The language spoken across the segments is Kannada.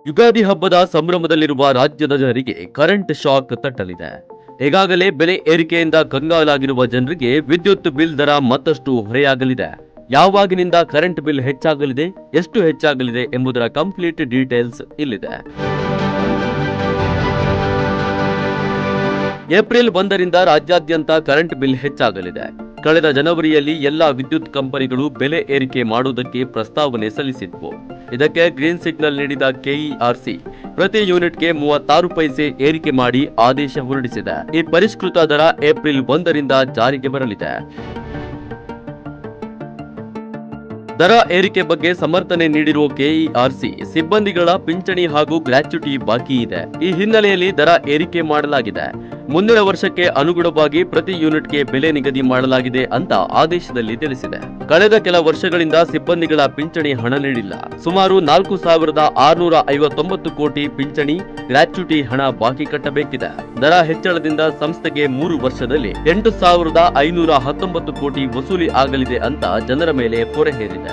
ಯುಗಾದಿ ಹಬ್ಬದ ಸಂಭ್ರಮದಲ್ಲಿರುವ ರಾಜ್ಯದ ಜನರಿಗೆ ಕರೆಂಟ್ ಶಾಕ್ ತಟ್ಟಲಿದೆ. ಈಗಾಗಲೇ ಬೆಲೆ ಏರಿಕೆಯಿಂದ ಕಂಗಾಲಾಗಿರುವ ಜನರಿಗೆ ವಿದ್ಯುತ್ ಬಿಲ್ ದರ ಮತ್ತಷ್ಟು ಹೊರೆಯಾಗಲಿದೆ. ಯಾವಾಗಿನಿಂದ ಕರೆಂಟ್ ಬಿಲ್ ಹೆಚ್ಚಾಗಲಿದೆ, ಎಷ್ಟು ಹೆಚ್ಚಾಗಲಿದೆ ಎಂಬುದರ ಕಂಪ್ಲೀಟ್ ಡೀಟೇಲ್ಸ್ ಇಲ್ಲಿದೆ. ಏಪ್ರಿಲ್ 1ರಿಂದ ರಾಜ್ಯಾದ್ಯಂತ ಕರೆಂಟ್ ಬಿಲ್ ಹೆಚ್ಚಾಗಲಿದೆ. ಕಳೆದ ಜನವರಿಯಲ್ಲಿ ಎಲ್ಲಾ ವಿದ್ಯುತ್ ಕಂಪನಿಗಳು ಬೆಲೆ ಏರಿಕೆ ಮಾಡುವುದಕ್ಕೆ ಪ್ರಸ್ತಾವನೆ ಸಲ್ಲಿಸಿದ್ವು. ಇದಕ್ಕೆ ಗ್ರೀನ್ ಸಿಗ್ನಲ್ ನೀಡಿದ ಕೆಇಆರ್ಸಿ ಪ್ರತಿ ಯೂನಿಟ್ಗೆ 36 ಪೈಸೆ ಏರಿಕೆ ಮಾಡಿ ಆದೇಶ ಹೊರಡಿಸಿದೆ. ಈ ಪರಿಷ್ಕೃತ ದರ ಏಪ್ರಿಲ್ 1ರಿಂದ ಜಾರಿಗೆ ಬರಲಿದೆ. ದರ ಏರಿಕೆ ಬಗ್ಗೆ ಸಮರ್ಥನೆ ನೀಡಿರುವ ಕೆಇಆರ್ಸಿ ಸಿಬ್ಬಂದಿಗಳ ಪಿಂಚಣಿ ಹಾಗೂ ಗ್ರಾಚ್ಯುಟಿ ಬಾಕಿ ಇದೆ. ಈ ಹಿನ್ನೆಲೆಯಲ್ಲಿ ದರ ಏರಿಕೆ ಮಾಡಲಾಗಿದೆ. ಮುಂದಿನ ವರ್ಷಕ್ಕೆ ಅನುಗುಣವಾಗಿ ಪ್ರತಿ ಯೂನಿಟ್ಗೆ ಬೆಲೆ ನಿಗದಿ ಮಾಡಲಾಗಿದೆ ಅಂತ ಆದೇಶದಲ್ಲಿ ತಿಳಿಸಿದೆ. ಕಳೆದ ಕೆಲ ವರ್ಷಗಳಿಂದ ಸಿಬ್ಬಂದಿಗಳ ಪಿಂಚಣಿ ಹಣ ನೀಡಿಲ್ಲ. ಸುಮಾರು 4,659 ಕೋಟಿ ಪಿಂಚಣಿ, ಗ್ರಾಚ್ಯುಟಿ ಹಣ ಬಾಕಿ ಕಟ್ಟಬೇಕಿದೆ. ದರ ಹೆಚ್ಚಳದಿಂದ ಸಂಸ್ಥೆಗೆ 3 ವರ್ಷದಲ್ಲಿ 8,519 ಕೋಟಿ ವಸೂಲಿ ಆಗಲಿದೆ ಅಂತ ಜನರ ಮೇಲೆ ಹೊರೆ ಹೇರಿದೆ.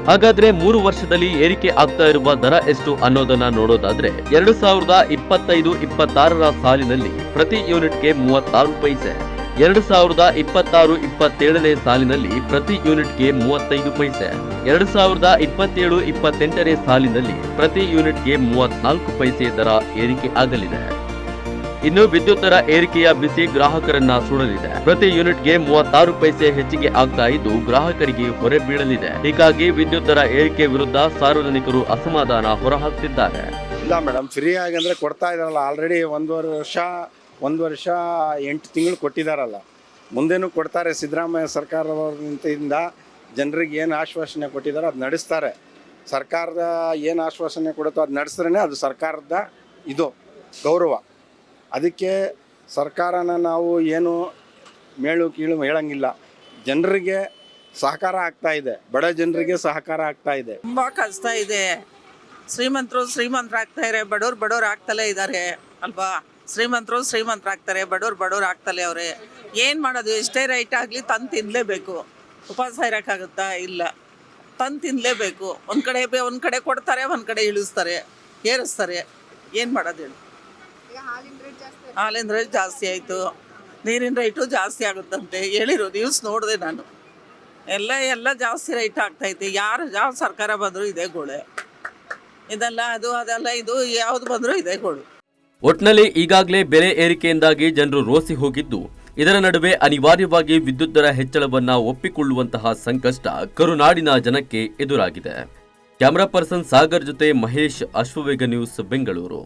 ಹಾಗಾದ್ರೆ 3 ವರ್ಷದಲ್ಲಿ ಏರಿಕೆ ಆಗ್ತಾ ಇರುವ ದರ ಎಷ್ಟು ಅನ್ನೋದನ್ನ ನೋಡೋದಾದ್ರೆ 2025-26ರ ಸಾಲಿನಲ್ಲಿ ಪ್ರತಿ ಯೂನಿಟ್ಗೆ 36 ಪೈಸೆ, 2026-27ನೇ ಸಾಲಿನಲ್ಲಿ ಪ್ರತಿ ಯೂನಿಟ್ಗೆ 35 ಪೈಸೆ, 2027-28ನೇ ಸಾಲಿನಲ್ಲಿ ಪ್ರತಿ ಯೂನಿಟ್ಗೆ 34 ಪೈಸೆ ದರ ಏರಿಕೆ ಆಗಲಿದೆ. ಇನ್ನು ವಿದ್ಯುತ್ ದರ ಏರಿಕೆಯ ಬಿಸಿ ಗ್ರಾಹಕರನ್ನ ಸುಡಲಿದೆ. ಪ್ರತಿ ಯೂನಿಟ್ಗೆ 36 ಪೈಸೆ ಹೆಚ್ಚಿಗೆ ಆಗ್ತಾ ಇದ್ದು ಗ್ರಾಹಕರಿಗೆ ಹೊರೆ ಬೀಳಲಿದೆ. ಹೀಗಾಗಿ ವಿದ್ಯುತ್ ದರ ಏರಿಕೆ ವಿರುದ್ಧ ಸಾರ್ವಜನಿಕರು ಅಸಮಾಧಾನ ಹೊರಹಾಕ್ತಿದ್ದಾರೆ. ಇಲ್ಲ ಮೇಡಮ್, ಫ್ರೀ ಆಗಿ ಅಂದ್ರೆ ಕೊಡ್ತಾ ಇದಾರಲ್ಲ. ಆಲ್ರೆಡಿ ಒಂದು ವರ್ಷ 8 ತಿಂಗಳು ಕೊಟ್ಟಿದಾರಲ್ಲ. ಮುಂದೇನು ಕೊಡ್ತಾರೆ. ಸಿದ್ದರಾಮಯ್ಯ ಸರ್ಕಾರದಿಂದ ಜನರಿಗೆ ಏನು ಆಶ್ವಾಸನೆ ಕೊಟ್ಟಿದಾರೋ ಅದು ನಡೆಸ್ತಾರೆ. ಸರ್ಕಾರದ ಏನು ಆಶ್ವಾಸನೆ ಕೊಡುತ್ತೋ ಅದು ನಡೆಸಿದ್ರೆ ಅದು ಸರ್ಕಾರದ ಇದು ಗೌರವ. ಅದಕ್ಕೆ ಸರ್ಕಾರನ ನಾವು ಏನು ಮೇಳು ಕೀಳು ಹೇಳಂಗಿಲ್ಲ. ಜನರಿಗೆ ಸಹಕಾರ ಆಗ್ತಾ ಇದೆ, ಬಡ ಜನರಿಗೆ ಸಹಕಾರ ಆಗ್ತಾ ಇದೆ. ತುಂಬ ಕಷ್ಟ ಇದೆ. ಶ್ರೀಮಂತರಾಗ್ತಾ ಇದ್ದಾರೆ, ಬಡವ್ರು ಆಗ್ತಲೇ ಇದ್ದಾರೆ ಅಲ್ವಾ. ಶ್ರೀಮಂತರಾಗ್ತಾರೆ, ಬಡವ್ರು ಆಗ್ತಲೇ ಅವರೇ. ಏನು ಮಾಡೋದು? ಎಷ್ಟೇ ರೈಟ್ ಆಗಲಿ ತಂದು ತಿನ್ನಲೇಬೇಕು. ಉಪವಾಸ ಇರೋಕ್ಕಾಗುತ್ತಾ? ಇಲ್ಲ, ತಂದು ತಿನ್ನಲೇಬೇಕು. ಒಂದು ಕಡೆ ಕೊಡ್ತಾರೆ, ಒಂದು ಕಡೆ ಇಳಿಸ್ತಾರೆ, ಏರಿಸ್ತಾರೆ. ಏನು ಮಾಡೋದು ಹೇಳಿ? ಹಾಲಿನ ರೇಟ್ ಜಾಸ್ತಿ ಆಯಿತು, ನೀರಿನ ರೇಟು ಜಾಸ್ತಿ ಆಗುತ್ತಂತೆ ಹೇಳಿರೋ ನ್ಯೂಸ್ ನೋಡಿದೆ ನಾನು. ಎಲ್ಲ ಜಾಸ್ತಿ ರೇಟ್ ಆಗ್ತೈತೆ. ಯಾವ ಸರ್ಕಾರ ಬಂದರೂ ಇದೇ ಗೋಳೆ. ಇದೆಲ್ಲ ಅದೆಲ್ಲ ಇದು ಯಾವುದು ಬಂದರೂ ಇದೇ ಗೋಳು. ಒಟ್ನಲ್ಲಿ ಈಗಾಗಲೇ ಬೆಲೆ ಏರಿಕೆಯಿಂದಾಗಿ ಜನರು ರೋಸಿ ಹೋಗಿದ್ದು, ಇದರ ನಡುವೆ ಅನಿವಾರ್ಯವಾಗಿ ವಿದ್ಯುತ್ ದರ ಹೆಚ್ಚಳವನ್ನ ಒಪ್ಪಿಕೊಳ್ಳುವಂತಹ ಸಂಕಷ್ಟ ಕರುನಾಡಿನ ಜನಕ್ಕೆ ಎದುರಾಗಿದೆ. ಕ್ಯಾಮರಾ ಪರ್ಸನ್ ಸಾಗರ್ ಜೊತೆ ಮಹೇಶ್, ಅಶ್ವವೇಗ ನ್ಯೂಸ್, ಬೆಂಗಳೂರು.